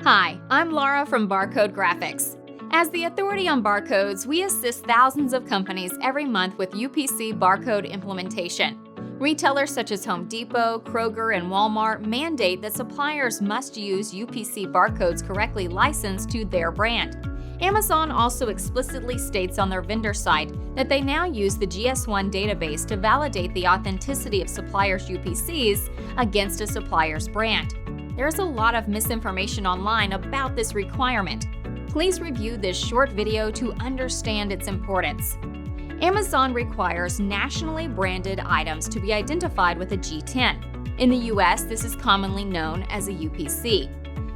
Hi, I'm Laura from Barcode Graphics. As the authority on barcodes, we assist thousands of companies every month with UPC Barcode implementation. Retailers such as Home Depot, Kroger, and Walmart mandate that suppliers must use UPC barcodes correctly licensed to their brand. Amazon also explicitly states on their vendor site that they now use the GS1 database to validate the authenticity of suppliers' UPCs against a supplier's brand. There's a lot of misinformation online about this requirement. Please review this short video to understand its importance. Amazon requires nationally branded items to be identified with a G10. In the US, this is commonly known as a UPC.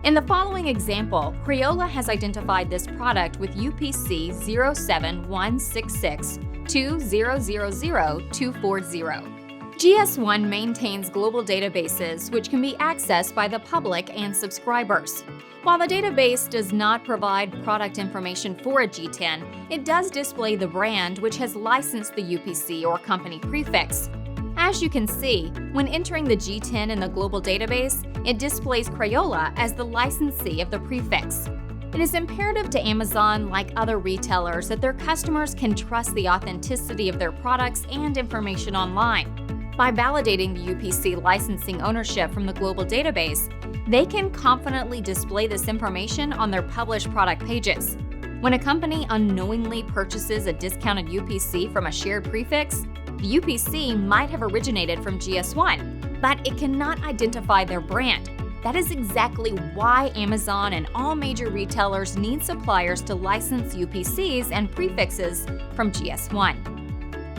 In the following example, Crayola has identified this product with UPC 0716620000240. GS1 maintains global databases which can be accessed by the public and subscribers. While the database does not provide product information for a G10, it does display the brand which has licensed the UPC or company prefix. As you can see, when entering the G10 in the global database, it displays Crayola as the licensee of the prefix. It is imperative to Amazon, like other retailers, that their customers can trust the authenticity of their products and information online. By validating the UPC licensing ownership from the global database, they can confidently display this information on their published product pages. When a company unknowingly purchases a discounted UPC from a shared prefix, the UPC might have originated from GS1, but it cannot identify their brand. That is exactly why Amazon and all major retailers need suppliers to license UPCs and prefixes from GS1.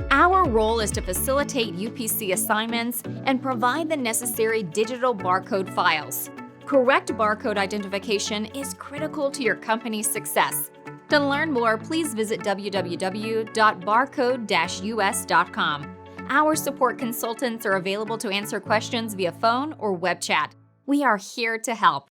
Our role is to facilitate UPC assignments and provide the necessary digital barcode files. Correct barcode identification is critical to your company's success. To learn more, please visit www.barcode-us.com. Our support consultants are available to answer questions via phone or web chat. We are here to help.